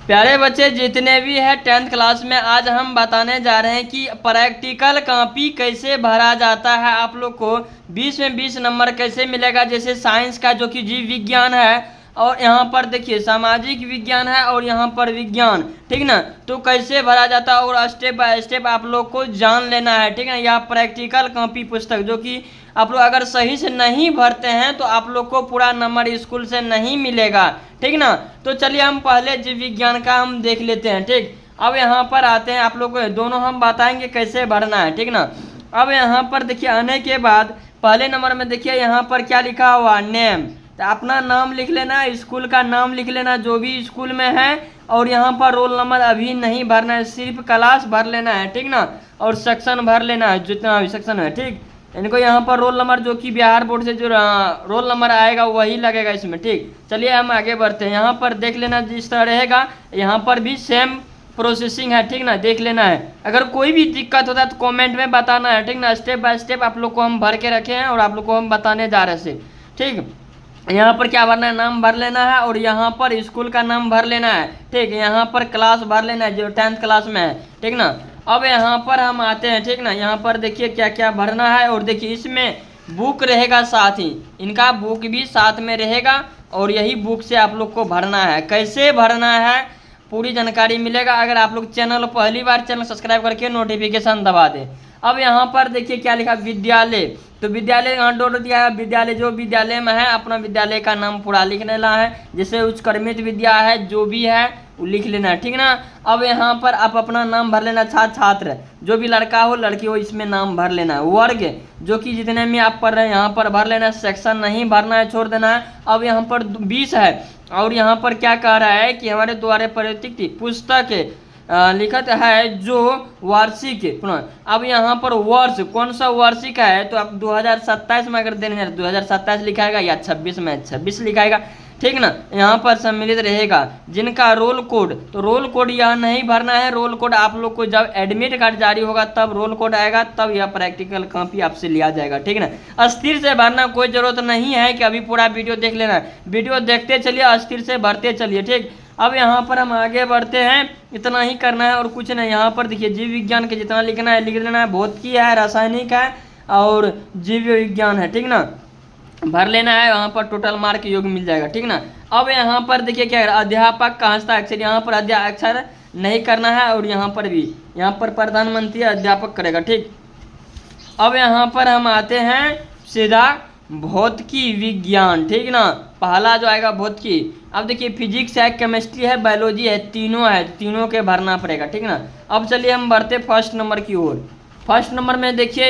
प्यारे बच्चे जितने भी हैं 10th क्लास में, आज हम बताने जा रहे हैं कि प्रैक्टिकल कॉपी कैसे भरा जाता है। आप लोग को 20 में 20 नंबर कैसे मिलेगा। जैसे साइंस का जो कि जीव विज्ञान है, और यहाँ पर देखिए सामाजिक विज्ञान है, और यहाँ पर विज्ञान, ठीक ना। तो कैसे भरा जाता है और स्टेप बाय स्टेप आप लोग को जान लेना है, ठीक है। यह प्रैक्टिकल कॉपी पुस्तक जो कि आप लोग अगर सही से नहीं भरते हैं तो आप लोग को पूरा नंबर स्कूल से नहीं मिलेगा, ठीक ना। तो चलिए हम पहले जीव विज्ञान का हम देख लेते हैं, ठीक। अब यहाँ पर आते हैं, आप लोग को दोनों हम बताएंगे कैसे भरना है, ठीक ना। अब यहाँ पर देखिए आने के बाद पहले नंबर में देखिए यहाँ पर क्या लिखा हुआ, नेम। तो अपना नाम लिख लेना, स्कूल का नाम लिख लेना जो भी स्कूल में है, और यहाँ पर रोल नंबर अभी नहीं भरना है, सिर्फ क्लास भर लेना है, ठीक ना। और सेक्शन भर लेना है जितना भी सेक्शन है, ठीक। इनको यहाँ पर रोल नंबर जो कि बिहार बोर्ड से जो रोल नंबर आएगा वही लगेगा इसमें, ठीक। चलिए हम आगे बढ़ते हैं। यहाँ पर देख लेना जिस तरह रहेगा, यहाँ पर भी सेम प्रोसेसिंग है, ठीक ना। देख लेना है, अगर कोई भी दिक्कत होता है तो कमेंट में बताना है, ठीक ना। स्टेप बाय स्टेप आप लोग को हम भर के रखे हैं और आप लोग को हम बताने जा रहे हैं, ठीक। यहाँ पर क्या भरना है, नाम भर लेना है, और यहाँ पर स्कूल का नाम भर लेना है, ठीक। यहाँ पर क्लास भर लेना है जो 10th क्लास में है, ठीक ना। अब यहाँ पर हम आते हैं, ठीक ना। यहाँ पर देखिए क्या क्या भरना है, और देखिए इसमें बुक रहेगा साथ ही, इनका बुक भी साथ में रहेगा, और यही बुक से आप लोग को भरना है। कैसे भरना है पूरी जानकारी मिलेगा अगर आप लोग चैनल पहली बार चैनल सब्सक्राइब करके नोटिफिकेशन दबा दें। अब यहाँ पर देखिए क्या लिखा, विद्यालय। तो विद्यालय यहाँ डॉट दिया है, विद्यालय जो विद्यालय में है अपना विद्यालय का नाम पूरा लिख लेना है। जैसे उच्चक्रमित विद्या है जो भी है वो लिख लेना है, ठीक ना। अब यहाँ पर आप अपना नाम भर लेना, छात्र जो भी लड़का हो लड़की हो इसमें नाम भर लेना है। वर्ग जो कि जितने में आप पढ़ रहे हैं यहाँ पर भर लेना है, सेक्शन नहीं भरना है, छोड़ देना है। अब यहाँ पर 20 है, और यहाँ पर क्या कह रहा है कि हमारे द्वारा प्रयुक्त पुस्तक लिखत है जो वार्षिक पुनः। अब यहाँ पर वर्ष कौन सा वार्षिक है, तो आप 2027 में अगर देने हैं 2027 लिखाएगा, या 26 में 26 लिखाएगा, ठीक ना। यहाँ पर सम्मिलित रहेगा जिनका रोल कोड, तो रोल कोड यह नहीं भरना है। रोल कोड आप लोग को जब एडमिट कार्ड जारी होगा तब रोल कोड आएगा, तब यह प्रैक्टिकल कॉपी आपसे लिया जाएगा, ठीक ना। अस्थिर से भरना कोई जरूरत नहीं है कि अभी पूरा वीडियो देख लेना है, वीडियो देखते चलिए, अस्थिर से भरते चलिए, ठीक। अब यहाँ पर हम आगे बढ़ते हैं, इतना ही करना है और कुछ नहीं। यहाँ पर देखिए जीव विज्ञान के जितना लिखना है लिख लेना है, भौतिकी है, रासायनिक है और जीव विज्ञान है, ठीक ना। भर लेना है, यहाँ पर टोटल मार्क योग मिल जाएगा, ठीक ना। अब यहाँ पर देखिए क्या है, अध्यापक का हस्ताक्षर, यहाँ पर अध्याक्षर नहीं करना है, और यहाँ पर भी, यहाँ पर प्रधानमंत्री अध्यापक करेगा, ठीक। अब यहाँ पर हम आते हैं सीधा भौतिकी विज्ञान, ठीक ना। पहला जो आएगा भौतिकी। अब देखिए फिजिक्स है, केमिस्ट्री है, बायोलॉजी है, तीनों है, तीनों के भरना पड़ेगा, ठीक ना। अब चलिए हम बढ़ते फर्स्ट नंबर की ओर। फर्स्ट नंबर में देखिए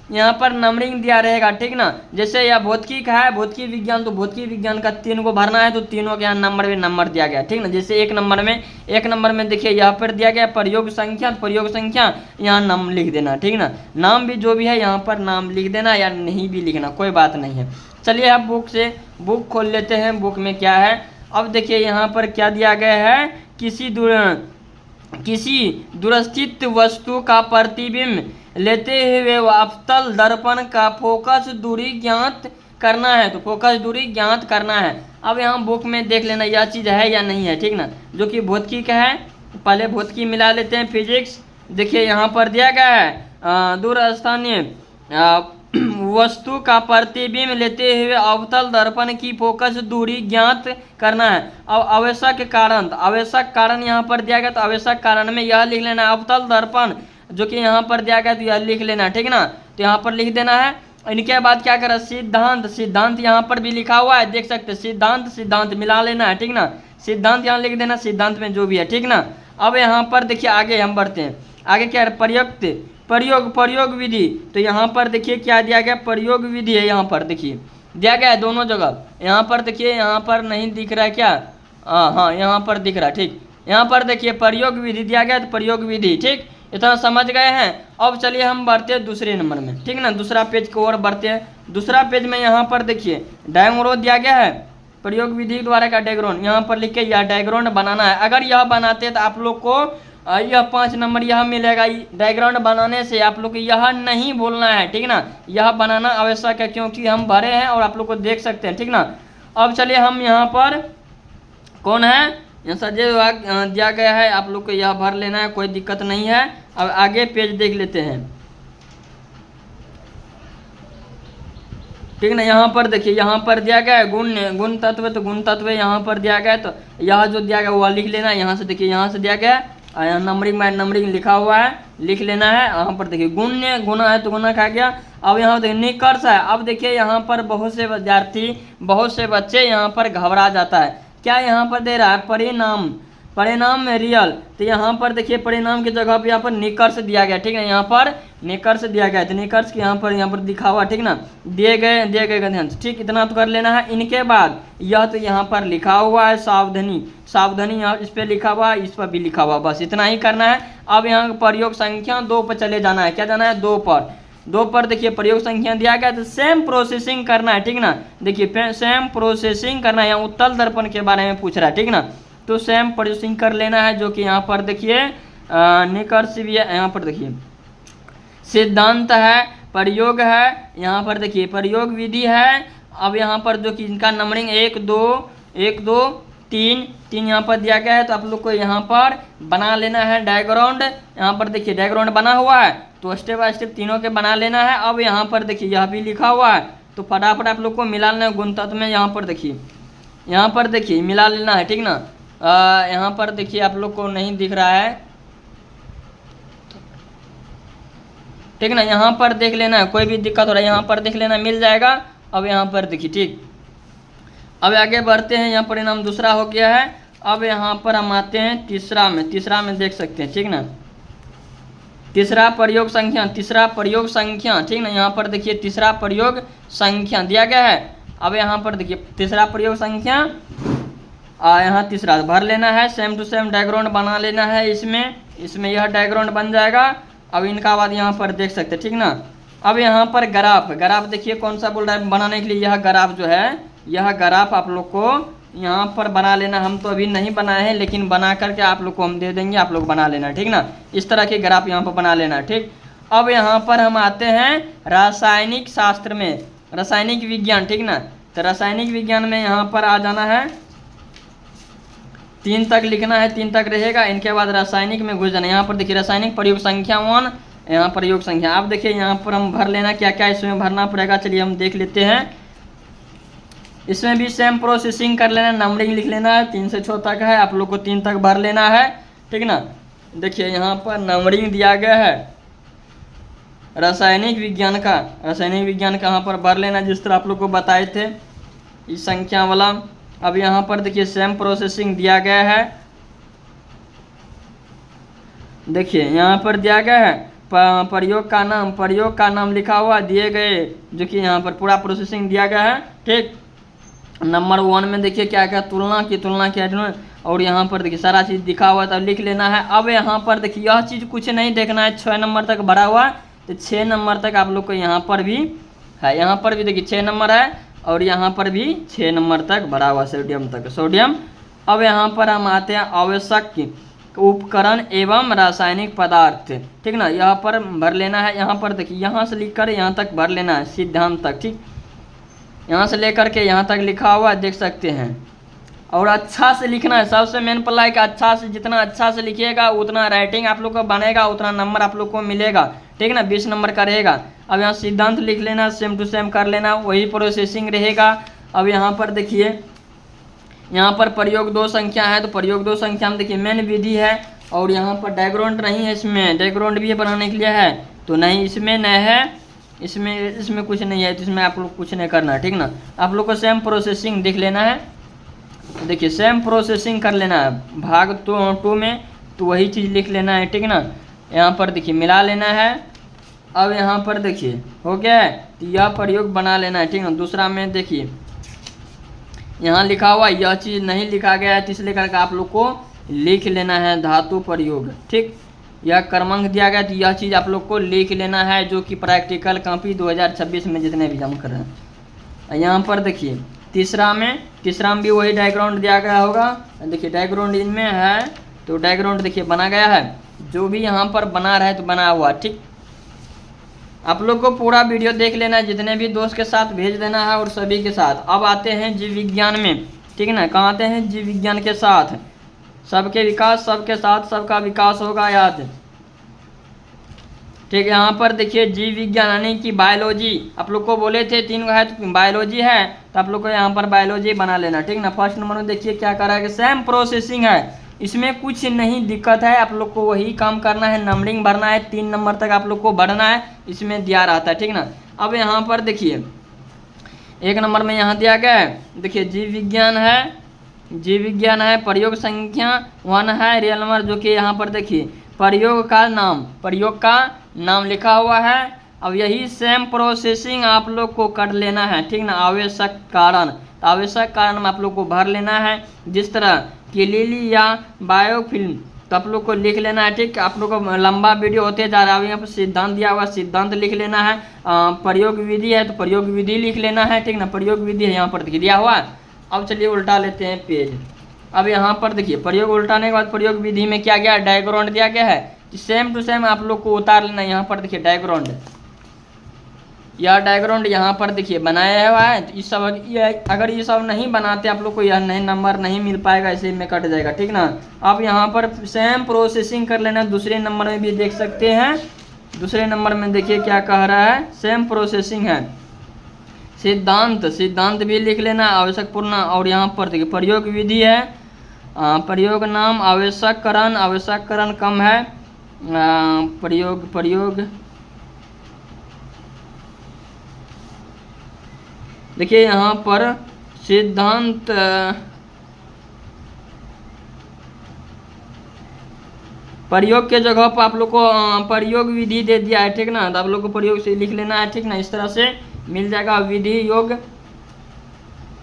यहाँ पर नंबरिंग दिया रहेगा, ठीक ना। जैसे यह भौतिकी का है, भौतिकी विज्ञान, तो भौतिकी विज्ञान का 3 को भरना है, तो तीनों के यहाँ नंबर में नंबर दिया गया, ठीक ना। जैसे एक नंबर में देखिए यहाँ पर दिया गया प्रयोग संख्या, प्रयोग संख्या यहाँ नाम लिख देना, ठीक ना। नाम भी जो भी है यहाँ पर नाम लिख देना, या नहीं भी लिखना कोई बात नहीं है। चलिए अब बुक खोल लेते हैं, बुक में क्या है। अब देखिए यहाँ पर क्या दिया गया है, किसी दूरस्थित वस्तु का प्रतिबिंब लेते हुए अवतल दर्पण का फोकस दूरी ज्ञात करना है, तो फोकस दूरी ज्ञात करना है। अब यहाँ बुक में देख लेना यह चीज़ है या नहीं है, ठीक ना। जो कि भौतिकी का है, पहले भौतिकी मिला लेते हैं। फिजिक्स देखिए यहाँ पर दिया गया है, दूरस्थानीय वस्तु का प्रतिबिंब लेते हुए अवतल दर्पण की फोकस दूरी ज्ञात करना है। अब आवश्यक कारण, तो आवश्यक कारण यहाँ पर दिया गया, तो आवश्यक कारण में यह लिख लेना, अवतल दर्पण जो कि यहाँ पर दिया गया तो यह लिख लेना, ठीक ना। तो यहाँ पर लिख देना है। इनके बाद क्या करा, सिद्धांत यहाँ पर भी लिखा हुआ है, देख सकते हैं, सिद्धांत मिला लेना है, ठीक ना। सिद्धांत यहाँ लिख देना, सिद्धांत में जो भी है, ठीक ना। अब यहाँ पर देखिए आगे हम बढ़ते हैं, आगे क्या है, प्रयोग विधि। तो यहाँ पर देखिए क्या दिया गया, प्रयोग विधि है, यहाँ पर देखिए दिया गया है दोनों जगह। यहाँ पर देखिए, यहाँ पर नहीं दिख रहा है क्या, हाँ यहाँ पर दिख रहा है, ठीक। यहाँ पर देखिए प्रयोग विधि दिया गया, तो प्रयोग विधि, ठीक। इतना समझ गए हैं। अब चलिए हम बढ़ते हैं दूसरे नंबर में, ठीक ना। दूसरा पेज की ओर बढ़ते हैं। दूसरा पेज में यहाँ पर देखिए डायग्राम दिया गया है, प्रयोग विधि द्वारा का डायग्राम यहाँ पर लिख के यह डायग्राम बनाना है। अगर यह बनाते हैं तो आप लोग को यह 5 नंबर यह मिलेगा। डायग्राम बनाने से आप लोग को यह नहीं बोलना है, ठीक ना। यह बनाना आवश्यक है क्योंकि हम भरे हैं और आप लोग को देख सकते हैं, ठीक ना। अब चलिए हम यहाँ पर कौन है, यहाँ संजय विभाग दिया गया है, आप लोग को यह भर लेना है, कोई दिक्कत नहीं है। अब आगे पेज देख लेते हैं, ठीक ना। यहाँ पर देखिए, यहाँ पर दिया गया है गुण तत्व, तो गुण तत्व यहाँ पर दिया गया है, तो यह जो दिया गया वह लिख लेना है। यहाँ से देखिए, यहाँ से दिया गया है, यहाँ नंबरिंग बाय नंबरिंग लिखा हुआ है, लिख लेना है। यहाँ पर देखिए गुण्य गुना है तो गुना खा गया। अब यहाँ देखिए निकर्ष है। अब देखिए यहाँ पर बहुत से विद्यार्थी, बहुत से बच्चे यहाँ पर घबरा जाता है। क्या यहाँ पर दे रहा है परिणाम, परिणाम में रियल, तो यहाँ पर देखिए परिणाम की जगह पर यहाँ पर निकर्ष दिया गया, ठीक है। यहाँ पर निकर्ष दिया गया, तो निकर्ष की यहाँ पर दिखा हुआ, ठीक ना, दिए गए ध्यान से, ठीक। इतना तो कर लेना है। इनके बाद यह तो यहाँ पर लिखा हुआ है सावधानी, सावधानी यहाँ इस पर लिखा हुआ है, इस पर भी लिखा हुआ, बस इतना ही करना है। अब यहाँ प्रयोग संख्या 2 पर चले जाना है। क्या जाना है? 2 पर देखिए प्रयोग संख्या दिया गया, तो सेम प्रोसेसिंग करना है, ठीक ना। देखिए सेम प्रोसेसिंग करना है, यहाँ उत्तल दर्पण के बारे में पूछ रहा है, ठीक ना, तो सेम प्रोसेसिंग कर लेना है। जो कि यहाँ पर देखिए निकर्ष भी है, यहाँ पर देखिए सिद्धांत है, प्रयोग है, यहाँ पर देखिए प्रयोग विधि है। अब यहाँ पर जो कि इनका नंबरिंग 1 2 3 यहाँ पर दिया गया है, तो आप लोग को यहाँ पर बना लेना है डायग्राउंड। यहाँ पर देखिए डायग्राउंड बना हुआ है, तो स्टेप बाय स्टेप तीनों के बना लेना है। अब यहाँ पर देखिए यह भी लिखा हुआ है, तो फटाफट आप लोग को मिला लेना है गुण तत्व में। यहाँ पर देखिए मिला लेना है, ठीक ना। यहाँ पर देखिए आप लोग को नहीं दिख रहा है, ठीक ना, यहाँ पर देख लेना है, कोई भी दिक्कत हो रहा है यहाँ पर देख लेना, मिल जाएगा। अब यहाँ पर देखिए, ठीक। अब आगे बढ़ते हैं, यहाँ परिणाम दूसरा हो गया है। अब यहाँ पर हम आते हैं तीसरा में देख सकते हैं, ठीक ना, तीसरा प्रयोग संख्या, ठीक ना। यहाँ पर देखिए तीसरा प्रयोग संख्या दिया गया है। अब यहाँ पर देखिए तीसरा प्रयोग संख्या, यहाँ तीसरा भर लेना है, सेम टू सेम डायग्राउंड बना लेना है। इसमें यह डायग्राउंड बन जाएगा। अब इनका बाद यहाँ पर देख सकते हैं, ठीक ना। अब यहाँ पर ग्राफ देखिए कौन सा बोल रहा है बनाने के लिए। यह ग्राफ जो है, यह ग्राफ आप लोग को यहाँ पर बना लेना। हम तो अभी नहीं बनाए हैं, लेकिन बना करके आप लोग को हम दे देंगे, आप लोग बना लेना, ठीक ना। इस तरह के ग्राफ यहाँ पर बना लेना, ठीक। अब यहाँ पर हम आते हैं रासायनिक शास्त्र में, रासायनिक विज्ञान, ठीक ना। तो रासायनिक विज्ञान में यहाँ पर आ जाना है, 3 तक लिखना है, 3 तक रहेगा। इनके बाद रासायनिक में घुस जाना। यहाँ पर देखिए रासायनिक प्रयोग संख्या 1, यहाँ प्रयोग संख्या। अब देखिए यहाँ पर हम भर लेना, क्या क्या इसमें भरना पड़ेगा, चलिए हम देख लेते हैं। इसमें भी सेम प्रोसेसिंग कर लेना, नंबरिंग लिख लेना है, 3 से 6 तक है, आप लोग को 3 तक भर लेना है, ठीक ना। देखिए यहाँ पर नंबरिंग दिया गया है रासायनिक विज्ञान का यहाँ पर भर लेना, जिस तरह आप लोग को बताए थे इस संख्या वाला। अब यहाँ पर देखिए सेम प्रोसेसिंग दिया गया है, देखिए यहाँ पर दिया गया है प्रयोग का नाम लिखा हुआ दिए गए, जो कि यहाँ पर पूरा प्रोसेसिंग दिया गया है, ठीक। नंबर 1 में देखिए क्या क्या तुलना की, और यहाँ पर देखिए सारा चीज़ दिखा हुआ है, तब लिख लेना है। अब यहाँ पर देखिए यह चीज़ कुछ नहीं देखना है, 6 नंबर तक भरा हुआ है, तो 6 नंबर तक आप लोग को यहाँ पर भी है, यहाँ पर भी देखिए 6 नंबर है, और यहाँ पर भी 6 नंबर तक भरा हुआ सोडियम। अब यहाँ पर हम आते हैं आवश्यक उपकरण एवं रासायनिक पदार्थ, ठीक ना। यहाँ पर भर लेना है, यहाँ पर देखिए यहाँ से लिख कर यहाँ तक भर लेना है, सिद्धांत तक, ठीक। यहाँ से लेकर के यहाँ तक लिखा हुआ है, देख सकते हैं। और अच्छा से लिखना है, सबसे मेन पल्ला का अच्छा से, जितना अच्छा से लिखिएगा उतना राइटिंग आप लोग को बनेगा, उतना नंबर आप लोग को मिलेगा, ठीक ना, 20 नंबर का रहेगा। अब यहाँ सिद्धांत लिख लेना, सेम टू सेम कर लेना, वही प्रोसेसिंग रहेगा। अब यहाँ पर देखिए यहाँ पर प्रयोग 2 संख्या है, तो प्रयोग 2 संख्या में देखिए मेन विधि है, और यहाँ पर डायग्राउंड नहीं है, इसमें डायग्राउंड भी बनाने के लिए है, तो नहीं इसमें नहीं है, इसमें कुछ नहीं है, तो इसमें आप लोग कुछ नहीं करना, ठीक ना। आप लोग को सेम प्रोसेसिंग देख लेना है, देखिए सेम प्रोसेसिंग कर लेना है भाग 2 में, तो वही चीज़ लिख लेना है, ठीक ना। यहाँ पर देखिए मिला लेना है। अब यहाँ पर देखिए हो गया है, तो यह प्रयोग बना लेना है, ठीक ना। दूसरा में देखिए यहाँ लिखा हुआ यह चीज़ नहीं लिखा गया है, तो इसलिए करके आप लोग को लिख लेना है धातु प्रयोग, ठीक। यह क्रमांक दिया गया, तो यह चीज़ आप लोग को लिख लेना है, जो कि प्रैक्टिकल कॉपी 2026 में जितने भी जमा कर रहे हैं। यहाँ पर देखिए तीसरा में भी वही डायग्राउंड दिया गया होगा, देखिए डायग्राउंड इनमें है, तो डायग्राउंड देखिए बना गया है, जो भी यहाँ पर बना रहा है तो बना हुआ, ठीक। आप लोग को पूरा वीडियो देख लेना है, जितने भी दोस्त के साथ भेज देना है, और सभी के साथ। अब आते हैं जीव विज्ञान में, ठीक है ना। कहाँ आते हैं? जीव विज्ञान के साथ। सबके विकास, सबके साथ सबका विकास होगा याद। ठीक है, यहाँ पर देखिए जीव विज्ञान यानी कि बायोलॉजी, आप लोग को बोले थे 3 है तो बायोलॉजी है, तो आप लोग को यहाँ पर बायोलॉजी बना लेना। ठीक ना। फर्स्ट नंबर में देखिए क्या करा है कि सेम प्रोसेसिंग है, इसमें कुछ नहीं दिक्कत है, आप लोग को वही काम करना है, नंबरिंग भरना है, 3 नंबर तक आप लोग को बढ़ना है, इसमें दिया रहता है। ठीक ना। अब यहाँ पर देखिए 1 नंबर में यहाँ दिया गया है, देखिए जीव विज्ञान है, जीव विज्ञान है, प्रयोग संख्या 1 है, रियल नंबर जो कि यहाँ पर देखिए प्रयोग का नाम, प्रयोग का नाम लिखा हुआ है। अब यही सेम प्रोसेसिंग आप लोग को कर लेना है। ठीक ना। आवश्यक कारण, तो आवश्यक कारण में आप लोग को भर लेना है, जिस तरह क्लिली या बायोफिल्म, तो आप लोग को लिख लेना है। ठीक, आप लोग को लंबा वीडियो होते जा रहा है, यहाँ पर सिद्धांत दिया हुआ, सिद्धांत लिख लेना है। प्रयोग विधि है तो प्रयोग विधि लिख लेना है। ठीक ना। प्रयोग विधि है यहाँ पर देखिए दिया हुआ। अब चलिए उल्टा लेते हैं पेज। अब यहाँ पर देखिए प्रयोग उल्टाने के बाद प्रयोग विधि में क्या गया, डायग्राउंड दिया गया है, सेम टू सेम आप लोग को उतार लेना है। यहाँ पर देखिए डायग्राउंड, यह डायग्राउंड यहाँ पर देखिए बनाया हुआ है। इस सब अगर ये सब नहीं बनाते आप लोग को यह नहीं नंबर नहीं मिल पाएगा, इसे में कट जाएगा। ठीक ना। अब यहाँ पर सेम प्रोसेसिंग कर लेना। दूसरे नंबर में भी देख सकते हैं, दूसरे नंबर में देखिए क्या कह रहा है, सेम प्रोसेसिंग है। सिद्धांत, सिद्धांत भी लिख लेना, आवश्यक पूर्ण। और यहाँ पर देखिए प्रयोग विधि है, प्रयोग नाम, आवश्यकरण, आवश्यकरण कम है, प्रयोग, प्रयोग देखिए यहाँ पर सिद्धांत, प्रयोग के जगह पर आप लोग को प्रयोग विधि दे दिया है। ठीक ना। तो आप लोग को प्रयोग से लिख लेना है। ठीक ना। इस तरह से मिल जाएगा विधि योग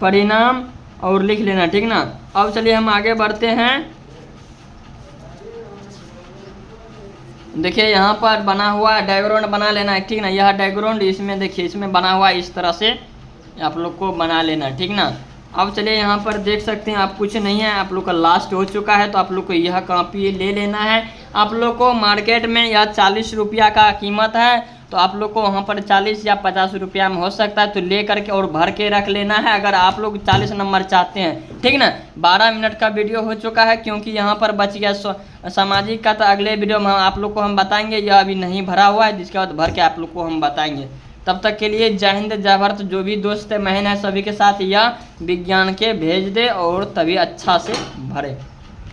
परिणाम और लिख लेना। ठीक ना। अब चलिए हम आगे बढ़ते हैं। देखिए यहाँ पर बना हुआ डायग्राउंड बना लेना है। ठीक ना। यह डायग्राउंड इसमें देखिए इसमें बना हुआ इस तरह से आप लोग को बना लेना। ठीक ना। अब चलिए यहाँ पर देख सकते हैं आप कुछ नहीं है, आप लोग का लास्ट हो चुका है, तो आप लोग को यह कॉपी ले लेना है। आप लोग को मार्केट में यह 40 रुपया का कीमत है, तो आप लोग को वहाँ पर 40 या 50 रुपया में हो सकता है, तो ले करके और भर के रख लेना है अगर आप लोग 40 नंबर चाहते हैं। ठीक ना। 12 मिनट का वीडियो हो चुका है, क्योंकि यहाँ पर बच गया सामाजिक का, तो अगले वीडियो में आप लोग को हम बताएंगे। यह अभी नहीं भरा हुआ है, जिसके बाद भर के आप लोग को हम बताएंगे। तब तक के लिए जय हिंद जय भारत। जो भी दोस्त बहन है सभी के साथ यह विज्ञान के भेज दे और तभी अच्छा से भरे।